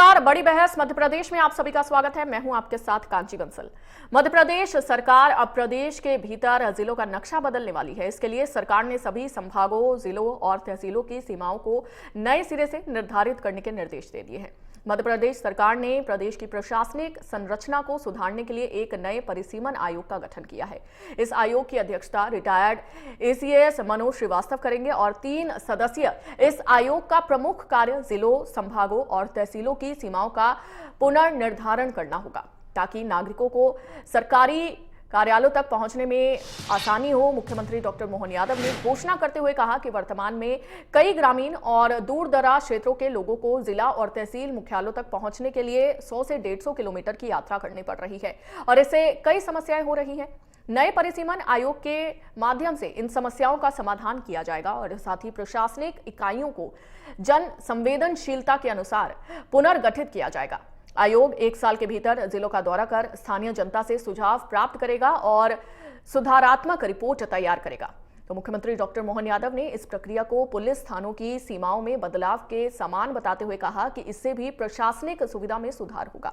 नमस्कार, बड़ी बहस मध्य प्रदेश में आप सभी का स्वागत है। मैं हूं आपके साथ कांची बंसल। मध्य प्रदेश सरकार अब प्रदेश के भीतर जिलों का नक्शा बदलने वाली है। इसके लिए सरकार ने सभी संभागों, जिलों और तहसीलों की सीमाओं को नए सिरे से निर्धारित करने के निर्देश दे दिए हैं। मध्य प्रदेश सरकार ने प्रदेश की प्रशासनिक संरचना को सुधारने के लिए एक नए परिसीमन आयोग का गठन किया है। इस आयोग की अध्यक्षता रिटायर्ड एसीएस मनोज श्रीवास्तव करेंगे और 3 सदस्यीय इस आयोग का प्रमुख कार्य जिलों, संभागों और तहसीलों की सीमाओं का पुनर्निर्धारण करना होगा, ताकि नागरिकों को सरकारी कार्यालयों तक पहुंचने में आसानी हो। मुख्यमंत्री डॉक्टर मोहन यादव ने घोषणा करते हुए कहा कि वर्तमान में कई ग्रामीण और दूर दराज क्षेत्रों के लोगों को जिला और तहसील मुख्यालयों तक पहुंचने के लिए 100 से 150 किलोमीटर की यात्रा करनी पड़ रही है और इससे कई समस्याएं हो रही हैं। नए परिसीमन आयोग के माध्यम से इन समस्याओं का समाधान किया जाएगा और साथ ही प्रशासनिक इकाइयों को जन संवेदनशीलता के अनुसार पुनर्गठित किया जाएगा। आयोग 1 साल के भीतर जिलों का दौरा कर स्थानीय जनता से सुझाव प्राप्त करेगा और सुधारात्मक रिपोर्ट तैयार करेगा। तो मुख्यमंत्री डॉक्टर मोहन यादव ने इस प्रक्रिया को पुलिस थानों की सीमाओं में बदलाव के समान बताते हुए कहा कि इससे भी प्रशासनिक सुविधा में सुधार होगा।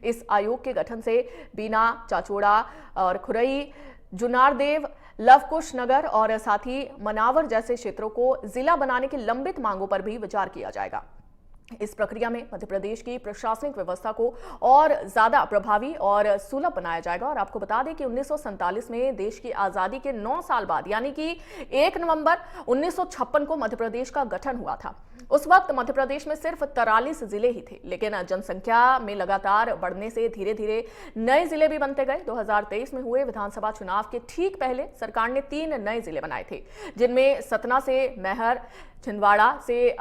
इस आयोग के गठन से बीना, चाचोड़ा और खुरई, जुनारदेव, लवकुश नगर और साथ ही मनावर जैसे क्षेत्रों को जिला बनाने की लंबित मांगों पर भी विचार किया जाएगा। इस प्रक्रिया में मध्य प्रदेश की प्रशासनिक व्यवस्था को और ज्यादा प्रभावी और सुलभ बनाया जाएगा। और आपको बता दें कि 1947 में देश की आजादी के 9 साल बाद यानी कि 1 नवंबर 1956 को मध्य प्रदेश का गठन हुआ था। उस वक्त मध्य प्रदेश में सिर्फ 43 जिले ही थे, लेकिन जनसंख्या में लगातार बढ़ने से धीरे धीरे नए जिले भी बनते गए। 2023 में हुए विधानसभा चुनाव के ठीक पहले सरकार ने 3 नए जिले बनाए थे, जिनमें सतना से मैहर, छिंदवाड़ा से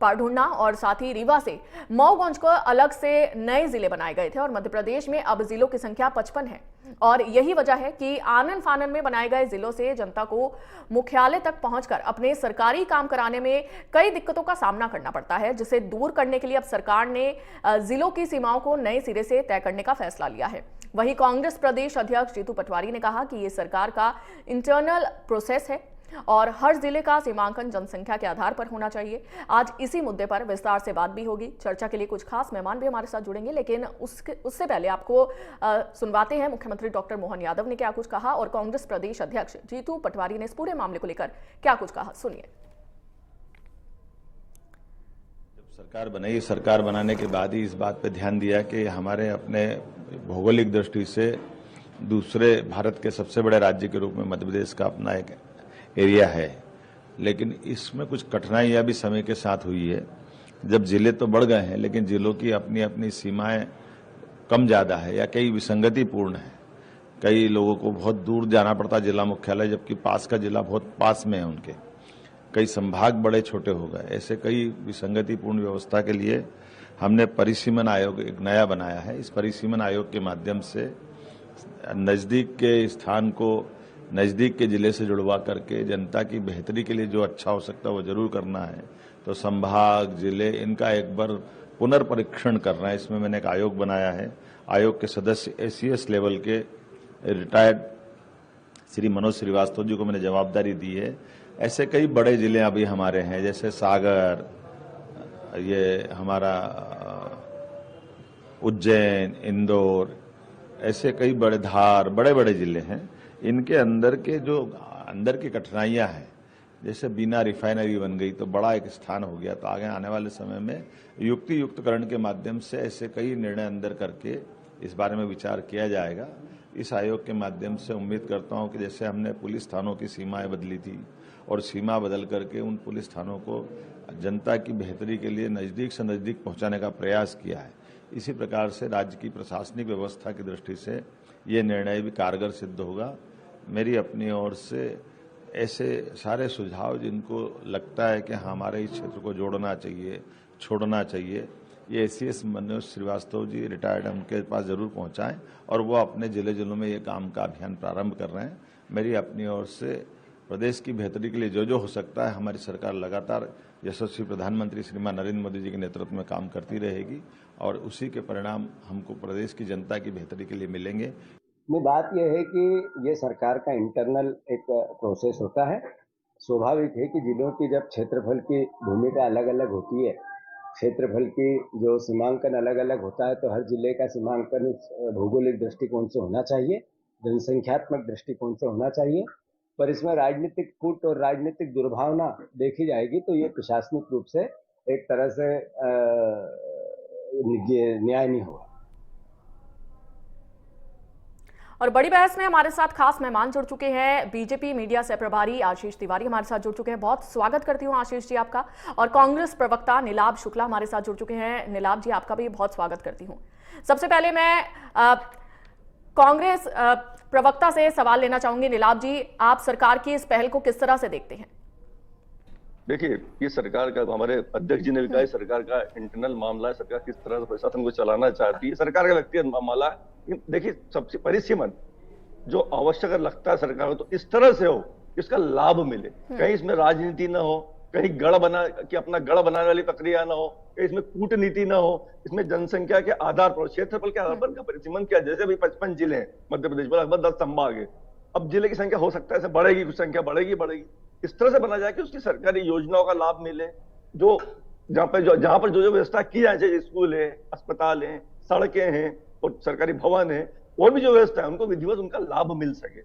पाढुर्णा और साथ ही रीवा से मऊगंज को अलग से नए जिले बनाए गए थे। और मध्य प्रदेश में अब जिलों की संख्या 55 है और यही वजह है कि आनन फानन में बनाए गए जिलों से जनता को मुख्यालय तक पहुंचकर अपने सरकारी काम कराने में कई दिक्कतों का सामना करना पड़ता है, जिसे दूर करने के लिए अब सरकार ने जिलों की सीमाओं को नए सिरे से तय करने का फैसला लिया है। वहीं कांग्रेस प्रदेश अध्यक्ष जीतू पटवारी ने कहा कि ये सरकार का इंटरनल प्रोसेस है और हर जिले का सीमांकन जनसंख्या के आधार पर होना चाहिए। आज इसी मुद्दे पर विस्तार से बात भी होगी। चर्चा के लिए कुछ खास मेहमान भी हमारे साथ जुड़ेंगे, लेकिन उससे पहले आपको सुनवाते हैं मुख्यमंत्री डॉक्टर मोहन यादव ने क्या कुछ कहा और कांग्रेस प्रदेश अध्यक्ष जीतू पटवारी ने इस पूरे मामले को लेकर क्या कुछ कहा। सुनिए। जब सरकार बनाई, सरकार बनाने के बाद ही इस बात पर ध्यान दिया कि हमारे अपने भौगोलिक दृष्टि से दूसरे भारत के सबसे बड़े राज्य के रूप में मध्य प्रदेश का अपना एक एरिया है, लेकिन इसमें कुछ कठिनाइयां भी समय के साथ हुई है। जब जिले तो बढ़ गए हैं, लेकिन जिलों की अपनी अपनी सीमाएं कम ज़्यादा है या कई विसंगतिपूर्ण है। कई लोगों को बहुत दूर जाना पड़ता जिला मुख्यालय, जबकि पास का जिला बहुत पास में है उनके। कई संभाग बड़े छोटे हो गए। ऐसे कई विसंगतिपूर्ण व्यवस्था के लिए हमने परिसीमन आयोग एक नया बनाया है। इस परिसीमन आयोग के माध्यम से नज़दीक के स्थान को नज़दीक के जिले से जुड़वा करके जनता की बेहतरी के लिए जो अच्छा हो सकता है वो जरूर करना है। तो संभाग, जिले, इनका एक बार पुनर्परीक्षण करना है। इसमें मैंने एक आयोग बनाया है। आयोग के सदस्य एसीएस लेवल के रिटायर्ड श्री मनोज श्रीवास्तव जी को मैंने जवाबदारी दी है। ऐसे कई बड़े जिले अभी हमारे हैं, जैसे सागर, ये हमारा उज्जैन, इंदौर, ऐसे कई बड़े, धार, बड़े बड़े जिले हैं। इनके अंदर के जो अंदर की कठिनाइयां हैं, जैसे बिना रिफाइनरी बन गई तो बड़ा एक स्थान हो गया, तो आगे आने वाले समय में युक्तियुक्तकरण के माध्यम से ऐसे कई निर्णय अंदर करके इस बारे में विचार किया जाएगा। इस आयोग के माध्यम से उम्मीद करता हूं कि जैसे हमने पुलिस थानों की सीमाएं बदली थी और सीमा बदल करके उन पुलिस थानों को जनता की बेहतरी के लिए नज़दीक से नज़दीक पहुँचाने का प्रयास किया है, इसी प्रकार से राज्य की प्रशासनिक व्यवस्था की दृष्टि से ये निर्णय भी कारगर सिद्ध होगा। मेरी अपनी ओर से ऐसे सारे सुझाव जिनको लगता है कि हमारे इस क्षेत्र को जोड़ना चाहिए, छोड़ना चाहिए, ये एसीएस मनोज श्रीवास्तव जी रिटायर्ड उनके पास जरूर पहुंचाएं और वो अपने जिले जिलों में ये काम का अभियान प्रारंभ कर रहे हैं। मेरी अपनी ओर से प्रदेश की बेहतरी के लिए जो जो हो सकता है हमारी सरकार लगातार यशस्वी प्रधानमंत्री श्रीमान नरेंद्र मोदी जी के नेतृत्व में काम करती रहेगी और उसी के परिणाम हमको प्रदेश की जनता की बेहतरी के लिए मिलेंगे। बात यह है कि ये सरकार का इंटरनल एक प्रोसेस होता है। स्वाभाविक है कि जिलों की जब क्षेत्रफल की भूमिका अलग अलग होती है क्षेत्रफल की जो सीमांकन अलग अलग होता है, तो हर जिले का सीमांकन भौगोलिक दृष्टिकोण से होना चाहिए, जनसंख्यात्मक दृष्टिकोण से होना चाहिए। पर इसमें राजनीतिक कूट और राजनीतिक दुर्भावना देखी जाएगी तो ये प्रशासनिक रूप से एक तरह से न्याय नहीं होगा। और बड़ी बहस में हमारे साथ खास मेहमान जुड़ चुके हैं। बीजेपी मीडिया सह प्रभारी आशीष तिवारी हमारे साथ जुड़ चुके हैं। बहुत स्वागत करती हूं आशीष जी आपका। और कांग्रेस प्रवक्ता नीलाभ शुक्ला हमारे साथ जुड़ चुके हैं। नीलाभ जी आपका भी बहुत स्वागत करती हूं। सबसे पहले मैं कांग्रेस प्रवक्ता से सवाल लेना चाहूंगी। नीलाभ जी, आप सरकार की इस पहल को किस तरह से देखते हैं? देखिए, ये सरकार का, हमारे अध्यक्ष जी ने भी कहा, सरकार का इंटरनल मामला है। सरकार किस तरह से प्रशासन को चलाना चाहती है, सरकार का व्यक्तिगत मामला है। देखिए, सबसे परिसीमन जो आवश्यक लगता है सरकार को, तो इस तरह से हो कि इसका लाभ मिले। कहीं इसमें राजनीति ना हो, कहीं गढ़ बना कि अपना गढ़ बनाने वाली प्रक्रिया ना हो, कहीं इसमें कूटनीति ना हो। इसमें जनसंख्या के आधार पर, क्षेत्रफल के आधार पर परिसीमन किया। जैसे भी 55 जिले हैं मध्य प्रदेश में, लगभग 10 संभाग है। अब जिले की संख्या हो सकता है बढ़ेगी, कुछ संख्या बढ़ेगी। इस तरह से बना जाए कि उसकी सरकारी योजनाओं का लाभ मिले। जो जहां पर जो व्यवस्था की जाए, जैसे स्कूल है, अस्पताल है, सड़कें हैं और सरकारी भवन है, और भी जो व्यवस्था है, उनको विधिवत उनका लाभ मिल सके।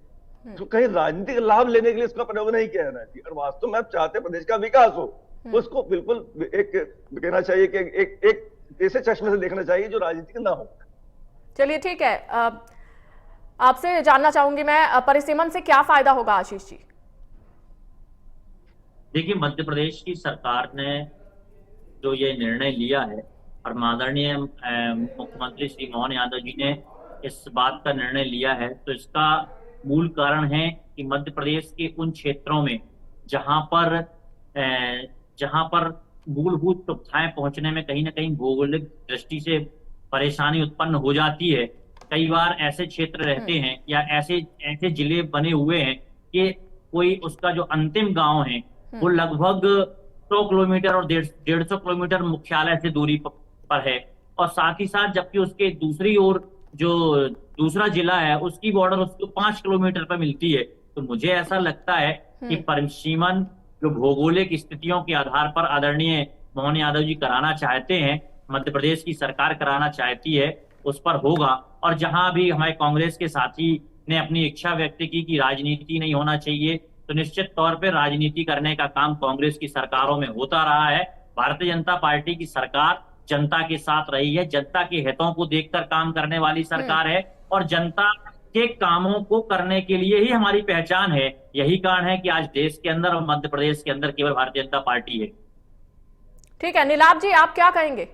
तो कहीं राजनीतिक लाभ लेने के लिए इसका प्रयोग नहीं किया जाना चाहिए। और वास्तव में आप चाहते प्रदेश का विकास हो, तो उसको बिल्कुल एक कहना चाहिए कि एक ऐसे चश्मे से देखना चाहिए जो राजनीतिक ना हो। चलिए ठीक है, आपसे जानना चाहूंगी मैं, परिसीमन से क्या फायदा होगा आशीष जी? देखिए, मध्य प्रदेश की सरकार ने जो ये निर्णय लिया है और आदरणीय मुख्यमंत्री श्री मोहन यादव जी ने इस बात का निर्णय लिया है, तो इसका मूल कारण है कि मध्य प्रदेश के उन क्षेत्रों में जहां पर मूलभूत सुविधाएं पहुंचने में कहीं ना कहीं भौगोलिक दृष्टि से परेशानी उत्पन्न हो जाती है। कई बार ऐसे क्षेत्र रहते हैं या ऐसे जिले बने हुए हैं कि कोई उसका जो अंतिम गांव है वो लगभग 100 किलोमीटर और 150 किलोमीटर मुख्यालय से दूरी पर है, और साथ ही साथ जबकि उसके दूसरी ओर जो दूसरा जिला है उसकी बॉर्डर उसको 5 किलोमीटर पर मिलती है। तो मुझे ऐसा लगता है कि परिसीमन जो भौगोलिक स्थितियों के आधार पर आदरणीय मोहन यादव जी कराना चाहते हैं, मध्य प्रदेश की सरकार कराना चाहती है, उस पर होगा। और जहां भी हमारे कांग्रेस के साथी ने अपनी इच्छा व्यक्त की कि राजनीति नहीं होना चाहिए, तो निश्चित तौर पर राजनीति करने का काम कांग्रेस की सरकारों में होता रहा है। भारतीय जनता पार्टी की सरकार जनता के साथ रही है, जनता के हितों को देखकर काम करने वाली सरकार है, और जनता के कामों को करने के लिए ही हमारी पहचान है। यही कारण है कि आज देश के अंदर और मध्य प्रदेश के अंदर केवल भारतीय जनता पार्टी है। ठीक है, नीलाभ जी आप क्या कहेंगे?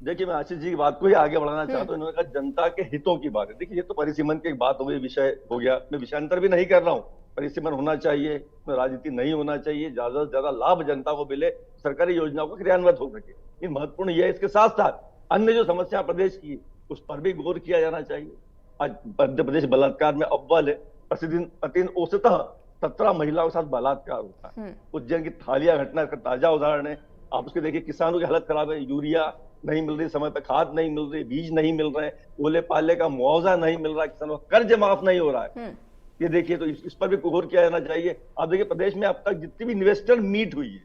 देखिए, मैं आशीष जी की बात को ही आगे बढ़ाना चाहता हूँ। इन्होंने कहा जनता के हितों की बात है। देखिए, ये तो परिसीमन की एक बात हो गई, विषय हो गया। मैं विषयांतर भी नहीं कर रहा हूँ। परिसीमन होना चाहिए, राजनीति नहीं होना चाहिए, ज्यादा से ज्यादा लाभ जनता को मिले, सरकारी योजनाओं को क्रियान्वित हो सके। ये महत्वपूर्ण ये है। इसके साथ साथ अन्य जो समस्या प्रदेश की, उस पर भी गौर किया जाना चाहिए। आज मध्य प्रदेश बलात्कार में अव्वल है। प्रतिदिन औसतः 17 महिलाओं के साथ बलात्कार होता है। उज्जैन की थालिया घटना का ताजा उदाहरण है। आप उसके देखिए, किसानों की हालत खराब है। यूरिया नहीं मिल रही, समय पर खाद नहीं मिल रही, बीज नहीं मिल रहे, ओले पाले का मुआवजा नहीं मिल रहा, किसानों का कर्ज माफ नहीं हो रहा है। ये देखिए, तो इस पर भी गौर किया जाना चाहिए। आप देखिए, प्रदेश में अब तक जितनी भी इन्वेस्टर मीट हुई है,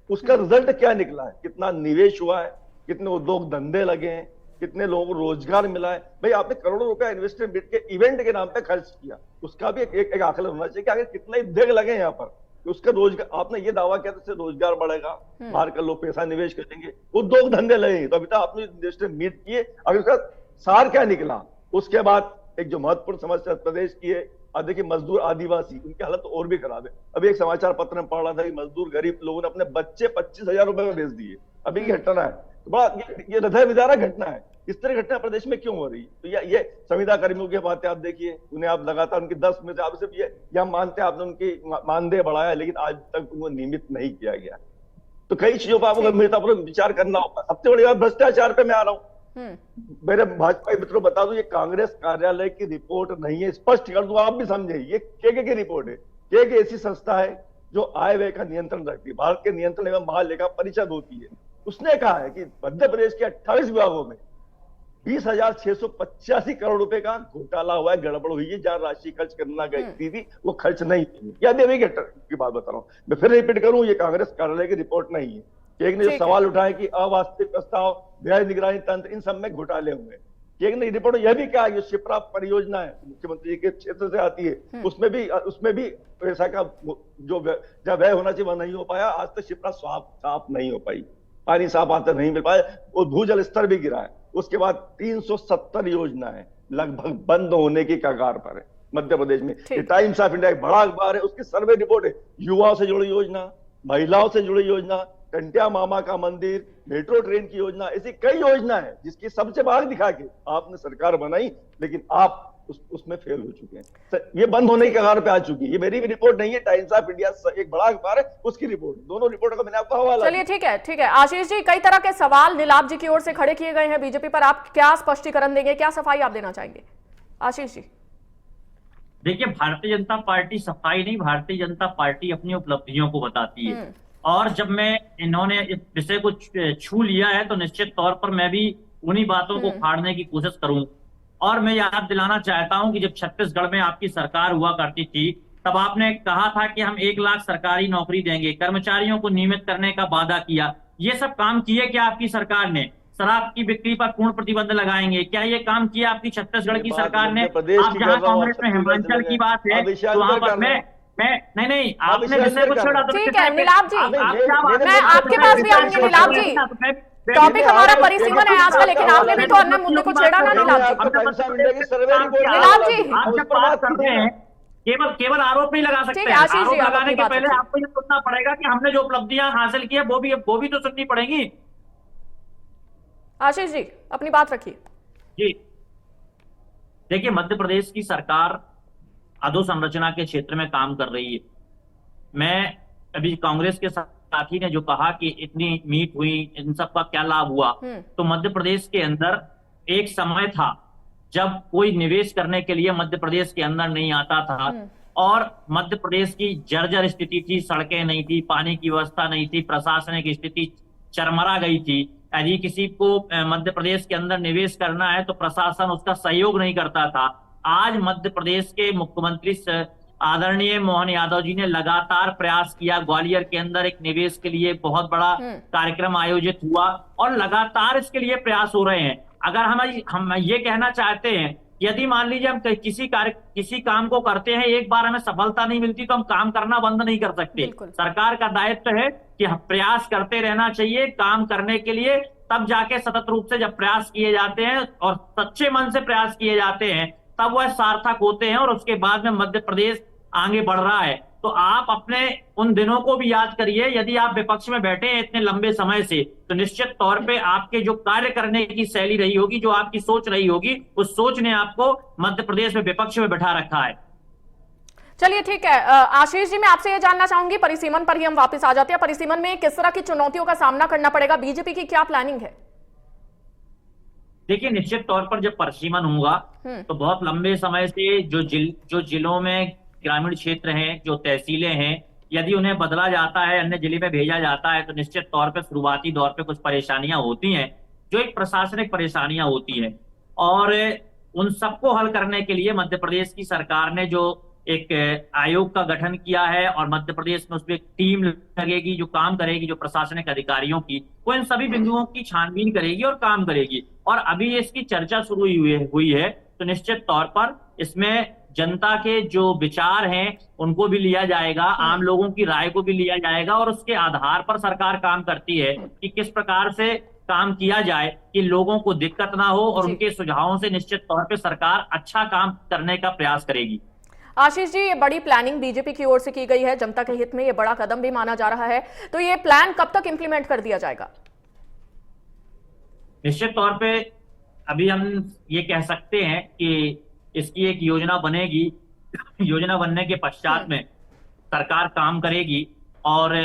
उसका रिजल्ट क्या निकला है? कितना निवेश हुआ है, कितने उद्योग धंधे लगे हैं, कितने लोगों को रोजगार मिला है। भाई, आपने करोड़ों रुपया इन्वेस्टर मीट के इवेंट के नाम पे खर्च किया, उसका भी एक आकलन होना चाहिए कि अगर कितने उद्योग लगे यहाँ पर, उसका रोजगार, आपने ये दावा किया तो रोजगार बढ़ेगा, बाहर का लोग पैसा निवेश करेंगे, उद्योग धंधे लगेंगे। तो अभी तक आपने इन्वेस्टर मीट किए, अगर उसका सार क्या निकला? उसके बाद एक जो महत्वपूर्ण समस्या प्रदेश की है, अब देखिए, मजदूर आदिवासी, उनकी हालत तो और भी खराब है। अभी एक समाचार पत्र में पढ़ रहा था कि मजदूर गरीब लोगों ने अपने बच्चे 25,000 रुपए में बेच दिए। अभी की घटना है, तो बड़ा ये हृदय विदारक घटना है। इस तरह घटना प्रदेश में क्यों हो रही है? तो ये संविदा कर्मियों की बातें आप देखिए, उन्हें आप लगातार उनकी 10 में से आप सिर्फ ये मानते हैं, आपने उनकी मानदेय बढ़ाया, लेकिन आज तक उनको नियमित नहीं किया गया। तो कई चीजों पर आपको गंभीरतापूर्वक विचार करना होगा। सबसे बड़ी बात भ्रष्टाचार पे मैं आ रहा हूँ। मेरे भाजपा मित्रों, बता दूं, ये कांग्रेस कार्यालय की रिपोर्ट नहीं है, स्पष्ट कर दूं, आप भी समझे। ये केके की रिपोर्ट है। केके ऐसी संस्था है जो आय व्यय का नियंत्रण रखती है, भारत के नियंत्रण एवं महालेखा परिषद होती है। उसने कहा है कि मध्य प्रदेश के 28 विभागों में 20,685 करोड़ रुपए का घोटाला हुआ है, गड़बड़ हुई है। जहां राशि खर्च करना गई थी वो खर्च नहीं हुई। या देवी की बात बता रहा हूं, मैं फिर रिपीट करूं, ये कांग्रेस कार्यालय की रिपोर्ट नहीं है। एक ने जो ठीक सवाल उठाए कि अवास्तविक प्रस्ताव, व्यय निगरानी तंत्र, इन सब में घोटाले हुए। एक ने रिपोर्ट यह भी कहा कि शिप्रा परियोजना है, मुख्यमंत्री के क्षेत्र से आती है, उसमें भी पैसा का जो व्यय होना चाहिए वह नहीं हो पाया। आज तक शिप्रा साफ नहीं हो पाई, पानी साफ आज तक नहीं मिल पाया, और भूजल स्तर भी गिरा है। उसके बाद 370 योजना है लगभग बंद होने की कगार पर है मध्य प्रदेश में। ये टाइम्स ऑफ इंडिया एक बड़ा अखबार है, उसकी सर्वे रिपोर्ट है, युवाओं से जुड़ी योजना, महिलाओं से जुड़ी योजना, टंटिया मामा का मंदिर, मेट्रो ट्रेन की योजना, ऐसी कई योजना है जिसकी सबसे बाहर दिखा के आपने सरकार बनाई, लेकिन आप उसमें फेल हो चुके हैं। ये बंद होने की कगार पे आ चुकी है। ये मेरी भी रिपोर्ट नहीं है, टाइम्स ऑफ इंडिया एक बड़ा अखबार है, उसकी रिपोर्ट, दोनों रिपोर्टों का मैंने आपको हवाला। चलिए ठीक है आशीष जी, कई तरह के सवाल नीलाभ जी की ओर से खड़े किए गए हैं बीजेपी पर, आप क्या स्पष्टीकरण देंगे, क्या सफाई आप देना चाहेंगे आशीष जी? देखिए, भारतीय जनता पार्टी सफाई नहीं, भारतीय जनता पार्टी अपनी उपलब्धियों को बताती है। और जब इन्होंने इस विषय को छू लिया है तो निश्चित तौर पर मैं भी उन्हीं बातों को फाड़ने की कोशिश करूं। और मैं याद दिलाना चाहता हूं कि जब छत्तीसगढ़ में आपकी सरकार हुआ करती थी, तब आपने कहा था कि हम 1 लाख सरकारी नौकरी देंगे, कर्मचारियों को नियमित करने का वादा किया। ये सब काम किए क्या आपकी सरकार ने? शराब की बिक्री पर पूर्ण प्रतिबंध लगाएंगे, क्या ये काम किया आपकी छत्तीसगढ़ की सरकार ने? आप जहां कांग्रेस में हिमाचल की बात है तो वहां पर नहीं, आपने विषय को छोड़ा। ठीक है नीलाभ जी, मैं आपके पास भी आऊंगी नीलाभ जी, टॉपिक हमारा परिसीमन है आज का, लेकिन आपने भी तो अन्य मुद्दे को छेड़ा ना नीलाभ जी। नीलाभ जी, आप जब बात करते हैं केवल आरोप नहीं लगा सकते, आरोप लगाने के पहले आपको ये सुनना पड़ेगा कि हमने जो उपलब्धियां हासिल की है वो भी तो सुननी पड़ेगी। आशीष जी अपनी बात रखिए। जी देखिए, मध्य प्रदेश की सरकार अधोसंरचना के क्षेत्र में काम कर रही है। मैं अभी कांग्रेस के साथी ने जो कहा कि इतनी मीट हुई, इन सब का क्या लाभ हुआ, तो मध्य प्रदेश के अंदर एक समय था जब कोई निवेश करने के लिए मध्य प्रदेश के अंदर नहीं आता था, और मध्य प्रदेश की जर्जर स्थिति थी, सड़कें नहीं थी, पानी की व्यवस्था नहीं थी, प्रशासनिक स्थिति चरमरा गई थी। यदि किसी को मध्य प्रदेश के अंदर निवेश करना है तो प्रशासन उसका सहयोग नहीं करता था। आज मध्य प्रदेश के मुख्यमंत्री आदरणीय मोहन यादव जी ने लगातार प्रयास किया, ग्वालियर के अंदर एक निवेश के लिए बहुत बड़ा कार्यक्रम आयोजित हुआ और लगातार इसके लिए प्रयास हो रहे हैं। अगर हम ये कहना चाहते हैं, यदि मान लीजिए हम किसी काम को करते हैं, एक बार हमें सफलता नहीं मिलती तो हम काम करना बंद नहीं कर सकते। सरकार का दायित्व है कि प्रयास करते रहना चाहिए काम करने के लिए, तब जाके सतत रूप से जब प्रयास किए जाते हैं और सच्चे मन से प्रयास किए जाते हैं तब वह सार्थक होते हैं और उसके बाद में मध्य प्रदेश आगे बढ़ रहा है। तो आप अपने उन दिनों को भी याद करिए। यदि आप विपक्ष में बैठे हैं इतने लंबे समय से, तो निश्चित तौर पे आपके जो कार्य करने की शैली रही होगी, जो आपकी सोच रही होगी, उस सोच ने आपको मध्य प्रदेश में विपक्ष में बैठा रखा है। चलिए ठीक है आशीष जी, मैं आपसे ये जानना चाहूंगी, परिसीमन पर ही हम वापस आ जाते हैं। परिसीमन में किस तरह की चुनौतियों का सामना करना पड़ेगा, बीजेपी की क्या प्लानिंग है? देखिए, निश्चित तौर पर जब परिसीमन होगा तो बहुत लंबे समय से जो जिलों में ग्रामीण क्षेत्र हैं, जो तहसीलें हैं, यदि उन्हें बदला जाता है, अन्य जिले में भेजा जाता है, तो निश्चित तौर पे शुरुआती दौर पे कुछ परेशानियां होती हैं, जो एक प्रशासनिक परेशानियां होती हैं, और उन सबको हल करने के लिए मध्य प्रदेश की सरकार ने जो एक आयोग का गठन किया है और मध्य प्रदेश में उसमें एक टीम लगेगी जो काम करेगी, जो प्रशासनिक अधिकारियों की, वो इन सभी बिंदुओं की छानबीन करेगी और काम करेगी। और अभी इसकी चर्चा शुरू हुई है, तो निश्चित तौर पर इसमें जनता के जो विचार हैं उनको भी लिया जाएगा, आम लोगों की राय को भी लिया जाएगा, और उसके आधार पर सरकार काम करती है कि किस प्रकार से काम किया जाए कि लोगों को दिक्कत ना हो, और उनके सुझावों से निश्चित तौर पे सरकार अच्छा काम करने का प्रयास करेगी। आशीष जी, ये बड़ी प्लानिंग बीजेपी की ओर से की गई है, जनता के हित में ये बड़ा कदम भी माना जा रहा है, तो ये प्लान कब तक इंप्लीमेंट कर दिया जाएगा? निश्चित तौर पे अभी हम ये कह सकते हैं कि इसकी एक योजना बनेगी, योजना बनने के पश्चात में सरकार काम करेगी, और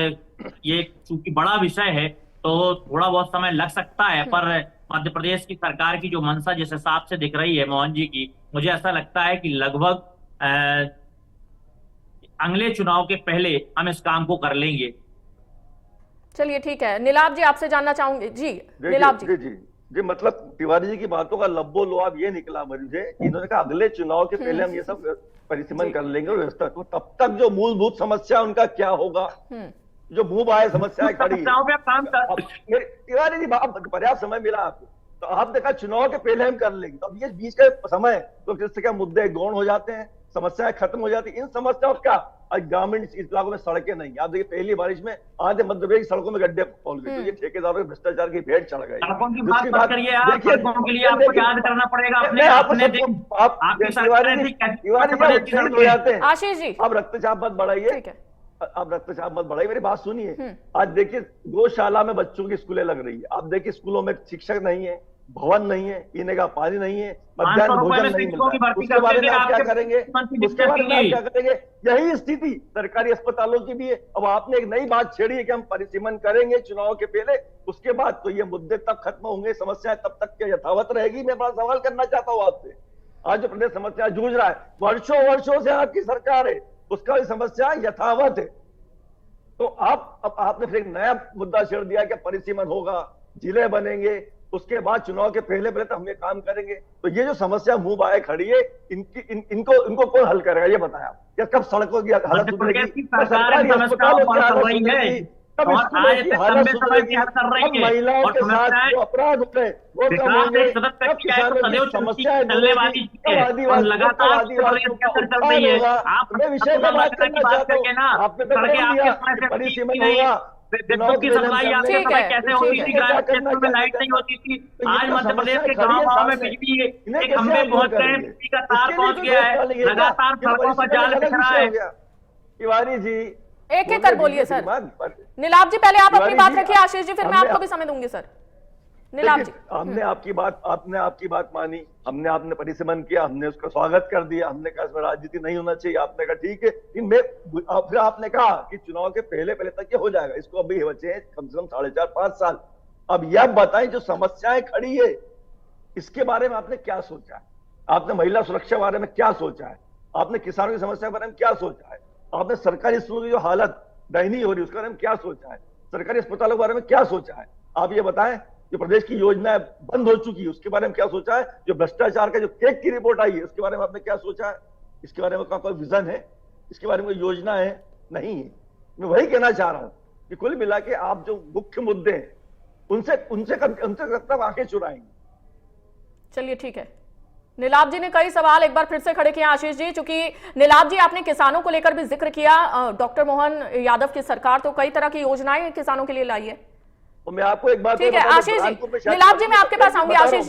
ये चूंकि बड़ा विषय है तो थोड़ा बहुत समय लग सकता है, पर मध्य प्रदेश की सरकार की जो मंशा जिस हिसाब से दिख रही है मोहन जी की, मुझे ऐसा लगता है कि लगभग अगले चुनाव के पहले हम इस काम को कर लेंगे। चलिए ठीक है, नीलाभ जी आपसे जानना चाहूंगी। जी नीलाभ जी, मतलब तिवारी जी की बातों का लब्बो लुआब ये निकला मुझे, इन्होंने कहा अगले चुनाव के पहले हम ये सब परिसीमन कर लेंगे और व्यवस्था को, तब तक जो मूलभूत समस्या उनका क्या होगा, जो मुंह बाहर समस्याएं खड़ी है। समस्याओं पे आप काम कर तिवारी जी पर्याप्त समय मिला आपको, तो आपने कहा चुनाव के पहले हम कर लेंगे, तो अब ये बीच का समय है, तो किससे क्या मुद्दे गौण हो जाते हैं, समस्याएं खत्म हो जाती है। इन समस्याओं का आज ग्रामीण इलाकों में सड़कें नहीं, आप देखिए पहली बारिश में आधे मध्य प्रदेश की सड़कों में गड्ढे खोल गए, तो ये ठेकेदारों के भ्रष्टाचार की भेंट चढ़ गई। सड़कों की बात मत करिए आप, सड़कों के लिए आपको याद करना पड़ेगा अपने आपकी सरकार ने हो जाते हैं। आशीष जी आप रक्तचाप मत बढ़ाइए, आप रक्तचाप मत बढ़ाइए, मेरी बात सुनिए। आज देखिए गौशाला में बच्चों की स्कूलें लग रही है, आप देखिए स्कूलों में शिक्षक नहीं है, भवन नहीं है, पीने का पानी नहीं है, मध्याह्न भोजन नहीं मिल रहा है, उसके बारे में आप क्या करेंगे, उसके बारे में आप क्या करेंगे? यही स्थिति सरकारी अस्पतालों की भी है। अब आपने एक नई बात छेड़ी है कि हम परिसीमन करेंगे चुनाव के पहले, उसके बाद तो ये मुद्दे तब खत्म होंगे, समस्याएं तब तक क्या यथावत रहेगी? मैं बड़ा सवाल करना चाहता हूँ आपसे। आज जो प्रदेश समस्या जूझ रहा है, वर्षों वर्षों से आपकी सरकार है, उसका भी समस्या यथावत है। तो आपने फिर एक नया मुद्दा छेड़ दिया कि परिसीमन होगा, जिले बनेंगे, उसके बाद चुनाव के पहले तो हम ये काम करेंगे। तो ये जो समस्या मुंह बाए खड़ी है, इनको कौन हल करेगा ये बताया आप? या कब सड़कों की हालत सुधरेगी, सरकारी अस्पतालों की हालत सुधरेगी, कब स्कूलों की हालत सुधरेगी, कब महिलाओं के साथ जो अपराध हो रहे वो कम होंगे, कब किसानों की समस्याएं दूरेगी, कब आदिवासियों का उत्थान होगा। मैं विषय में बात करना चाहता हूँ, आपने तो कह दिया परिसीमन होगा, विद्युत की सप्लाई आपके समय कैसे होती थी, ग्रामीण क्षेत्रों में लाइट नहीं होती थी, आज मध्य प्रदेश के गांव में बिजली के खंभे पहुंच गए, बिजली का तार पहुंच गया है, लगातार सड़कों पर जाल बिछ रहा है। तिवारी जी एक एक कर बोलिए सर। नीलाभ जी पहले आप अपनी बात रखिए, आशीष जी फिर मैं आपको भी समय दूंगी सर। नीलाभ जी आपने आपकी बात मानी, आपने परिसीमन किया, हमने उसका स्वागत कर दिया, हमने कहा इसमें राजनीति नहीं होना चाहिए, आपने कहा ठीक है, फिर आपने कहा कि चुनाव के पहले तक ये हो जाएगा, इसको अभी बचे हैं कम से कम 4.5-5 साल। अब यह बताएं जो समस्याएं खड़ी है इसके बारे में आपने क्या सोचा है? आपने महिला सुरक्षा के बारे में क्या सोचा है? आपने किसानों की समस्या के बारे में क्या सोचा है? आपने सरकारी स्कूलों की जो हालत दयनीय हो रही है उसके बारे में क्या सोचा है? सरकारी अस्पतालों के बारे में क्या सोचा है? आप ये बताएं। जो प्रदेश की योजनाएं बंद हो चुकी है उसके बारे में क्या सोचा है? जो भ्रष्टाचार का जो केक की रिपोर्ट आई है उसके बारे में आपने क्या सोचा है? इसके बारे में कोई विजन है? इसके बारे में कोई योजना है? नहीं है। मैं वही कहना चाह रहा हूं कि कुल मिला के आप जो मुख्य मुद्दे हैं उनसे कब तक आंखें चुराएंगे? चलिए ठीक है। नीलाभ जी ने कई सवाल एक बार फिर से खड़े किए आशीष जी, चूंकि नीलाभ जी आपने किसानों को लेकर भी जिक्र किया, डॉक्टर मोहन यादव की सरकार तो कई तरह की योजनाएं किसानों के लिए लाई है। तो मैं आपको एक बात ठीक है आशीष जी, नीलाभ जी मैं आपके पास आऊंगी। आशीष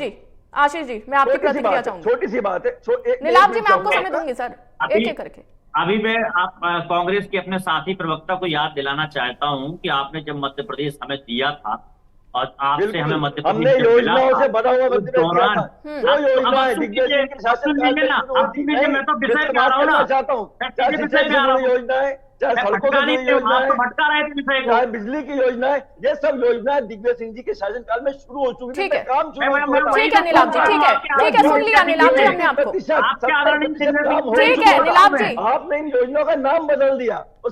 जी मैं आपकी प्रतिक्रिया चाहूंगी। छोटी सी बात है नीलाभ जी मैं आपको समय दूंगी सर, एक एक करके। अभी मैं आप कांग्रेस के अपने साथी प्रवक्ता को याद दिलाना चाहता हूं कि आपने जब मध्य प्रदेश हमें दिया था और आपसे हमें मध्य प्रदेश योजनाओं से बना हुआ दौरान मैं तो विषय पे आ रहा हूँ ना, योजनाएं चाहे सड़कों की योजनाएं, चाहे बिजली की योजनाएं, ये सब योजनाएं दिग्विजय सिंह जी के शासनकाल में शुरू हो चुकी है। काम ठीक है नीलाभ जी, ठीक है सुन लिया नीलाभ जी हमने आपको। ठीक है नीलाभ जी, आपने इन योजनाओं का नाम बदल दिया और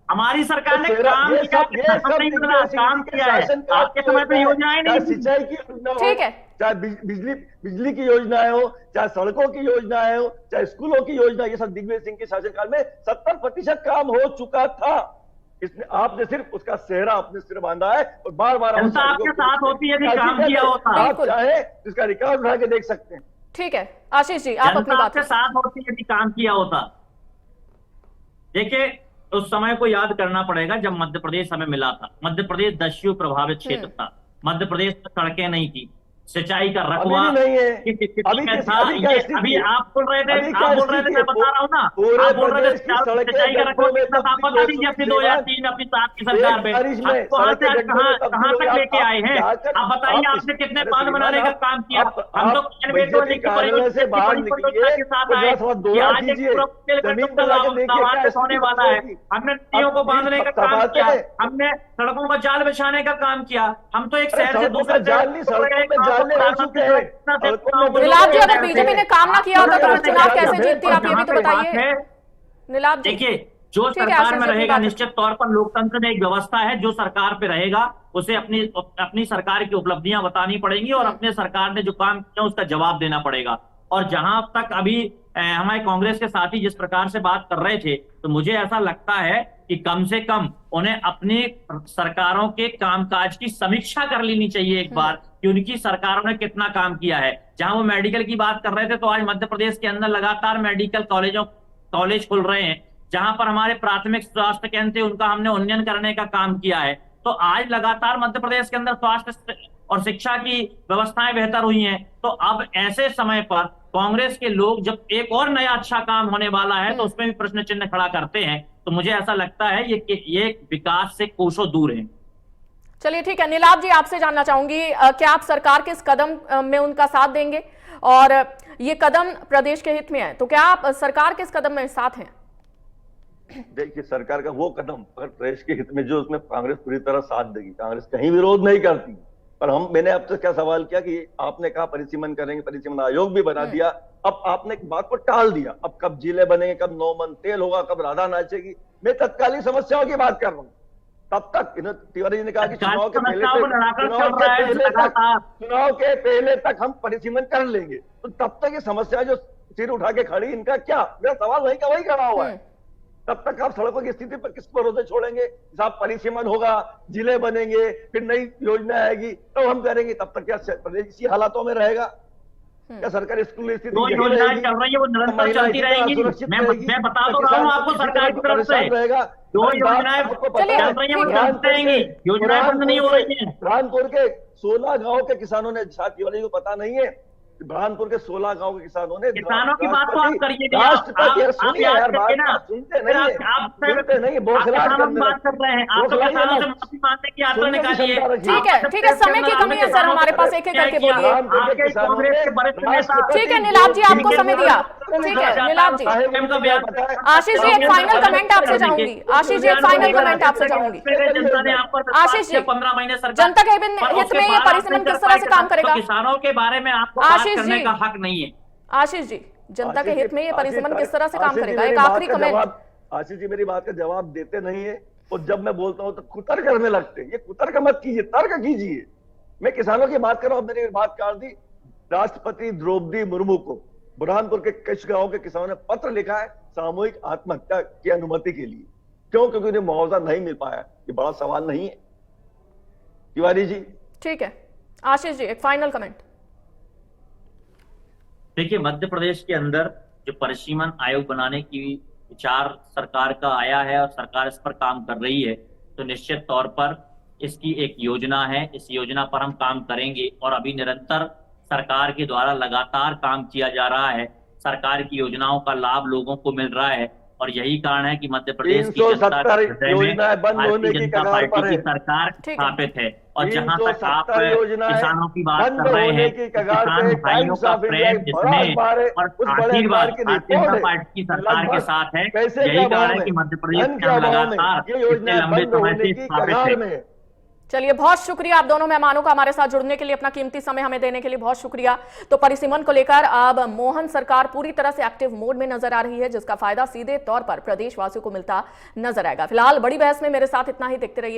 हमारी सरकार ने काम किया, काम किया है, आपके समय पे योजनाएं नहीं, सिंचाई की योजना हो, ठीक है, चाहे बिजली की योजनाएं हो, चाहे सड़कों की योजनाएं हो, चाहे स्कूलों की योजना, ये सब दिग्विजय सिंह के शासनकाल में 70% काम हो चुका था। इसने आपने सिर्फ उसका सेहरा अपने सिर बांधा है और बार-बार आपके साथ होती है, काम किया होता है, आप चाहे इसका रिकॉर्ड उठा के देख सकते हैं। ठीक है आशीष जी आप अपनी बात के साथ होती है, काम किया होता। देखिए उस समय को याद करना पड़ेगा जब मध्य प्रदेश हमें मिला था। मध्य प्रदेश दस्यु प्रभावित क्षेत्र था, मध्य प्रदेश में सड़कें नहीं थी, सिंचाई का रकबा था। अभी आप बोल रहे थे, मैं बता रहा हूँ ना, आप बोल रहे थे सिंचाई का रकबा कितना था, पता नहीं अपनी 2003 अपनी 7 की सरकार में कहाँ तक लेके आए हैं। आप बताइए आपने कितने बांध बनाने का काम किया। हम तो होने वाला है, हमने नदियों को बांधने का काम किया, हमने सड़कों का जाल बिछाने का काम किया। हम तो एक शहर से दूसरे नीलाभ जी अगर बीजेपी ने काम ना किया होता तो फिर चुनाव कैसे जीतती आप ये भी तो बताइए नीलाभ जी। देखिए जो सरकार में रहेगा निश्चित तौर पर लोकतंत्र में एक व्यवस्था है, जो सरकार पे रहेगा उसे अपनी सरकार की उपलब्धियां बतानी पड़ेंगी और अपने सरकार ने जो काम किया उसका जवाब देना पड़ेगा। और जहां तक अभी हमारे कांग्रेस के साथी जिस प्रकार से बात कर रहे थे, तो मुझे ऐसा लगता है कि कम से कम उन्हें अपनी सरकारों के कामकाज की समीक्षा कर लेनी चाहिए एक बार कि उनकी सरकारों ने कितना काम किया है। जहां वो मेडिकल की बात कर रहे थे, तो आज मध्य प्रदेश के अंदर लगातार मेडिकल कॉलेज खुल रहे हैं, जहां पर हमारे प्राथमिक स्वास्थ्य केंद्र थे उनका हमने उन्नयन करने का काम किया है। तो आज लगातार मध्य प्रदेश के अंदर स्वास्थ्य और शिक्षा की व्यवस्थाएं बेहतर हुई हैं। तो अब ऐसे समय पर कांग्रेस के लोग जब एक और नया अच्छा काम होने वाला है तो उसमें भी प्रश्न चिन्ह खड़ा करते हैं। तो मुझे ऐसा लगता है ये विकास से कोसों दूर है। चलिए ठीक है, नीलाभ जी आपसे जानना चाहूंगी, क्या आप सरकार के इस कदम में उनका साथ देंगे, और ये कदम प्रदेश के हित में है, तो क्या आप सरकार के इस कदम में साथ हैं? देखिए, सरकार का वो कदम अगर प्रदेश के हित में जो उसमें कांग्रेस पूरी तरह साथ देगी, कांग्रेस कहीं विरोध नहीं करती। पर मैंने आपसे क्या सवाल किया कि आपने कहा परिसीमन करेंगे, परिसीमन आयोग भी बना दिया, अब आपने एक बात को टाल दिया। अब कब जिले बनेंगे, कब 9 मन तेल होगा, कब राधा नाचेगी, मैं तत्कालीन समस्याओं की बात कर रहा हूँ। तब तक तिवारी जी ने कहा कि चुनाव के पहले तक हम परिसीमन कर लेंगे, तो तब तक ये समस्या जो सिर उठा के खड़ी, इनका क्या, मेरा सवाल वही का वही खड़ा हुआ है। तब तक आप सड़कों की स्थिति पर किस भरोसे छोड़ेंगे? साहब परिसीमन होगा, जिले बनेंगे, फिर नई योजना आएगी, तो हम करेंगे। तब तक क्या प्रदेश इसी हालातों में रहेगा? क्या सरकारी स्कूल स्थिति जो योजनाएं चल रही है वो निरंतर चलती रहेंगी। मैं बता तो रहा हूँ आपको, सरकार की तरफ से जो योजनाएं चल रही है वो चलती रहेंगी, योजनाएं बंद नहीं हो रही है। बुरहानपुर के 16 गांव के किसानों ने, तिवारी को पता नहीं है, बुरहानपुर के 16 गांव के किसानों ने, किसानों की बात तो आप करिए, आप याद करके ना, सुनते नहीं, किसानों की बात कर रहे हैं, आप तो किसानों से माफी मांगने की यात्रा निकाली है। ठीक है, समय की कमी है सर, हमारे पास एक एक करके बोलिए। आपके कांग्रेस के वरिष्ठ नेता, ठीक है नीलाभ जी, आपको समय दिया। ठीक है नीलाभ जी। आशीष जी एक फाइनल कमेंट आपसे चाहूंगी, आशीष जी एक फाइनल कमेंट आपसे चाहूंगी। जनता ने आप पर आशीष जी, 15 महीने जनता के हित में ये परिसीमन किस तरह से काम करेगा? किसानों के बारे में आपको करने का हक नहीं है। आशीष जी, जनता के हित में ये परिसीमन किस तरह से काम करेगा? एक आखिरी कमेंट। आशीष जी मेरी बात का जवाब देते नहीं है, और जब मैं बोलता हूं तो कुतर्क करने लगते हैं। ये कुतर्क मत कीजिए, तर्क कीजिए। मैं किसानों की बात कर रहा हूं, मैंने बात काट दी। राष्ट्रपति द्रौपदी मुर्मू को बुरहानपुर के कुछ गांव के किसानों ने पत्र लिखा है सामूहिक आत्महत्या की अनुमति के लिए। क्यों? क्योंकि उन्हें मुआवजा नहीं मिल पाया। ये बड़ा सवाल नहीं है तिवारी जी? ठीक है आशीष जी, एक फाइनल कमेंट। देखिए, मध्य प्रदेश के अंदर जो परिसीमन आयोग बनाने की विचार सरकार का आया है और सरकार इस पर काम कर रही है, तो निश्चित तौर पर इसकी एक योजना है, इस योजना पर हम काम करेंगे। और अभी निरंतर सरकार के द्वारा लगातार काम किया जा रहा है, सरकार की योजनाओं का लाभ लोगों को मिल रहा है, और यही कारण है कि मध्य प्रदेश की जनता के हृदय में भारतीय जनता पार्टी की सरकार स्थापित है। और जहां तक आप किसानों की बात कर रहे हैं, किसान भाइयों का प्रेम इसमें और आशीर्वाद भारतीय जनता पार्टी की सरकार के साथ है। यही कारण है कि मध्य प्रदेश के अंदर लगातार इतने लंबे समय से स्थापित है। चलिए, बहुत शुक्रिया आप दोनों मेहमानों का हमारे साथ जुड़ने के लिए, अपना कीमती समय हमें देने के लिए बहुत शुक्रिया। तो परिसीमन को लेकर अब मोहन सरकार पूरी तरह से एक्टिव मोड में नजर आ रही है, जिसका फायदा सीधे तौर पर प्रदेशवासियों को मिलता नजर आएगा। फिलहाल बड़ी बहस में मेरे साथ इतना ही, देखते रहिए।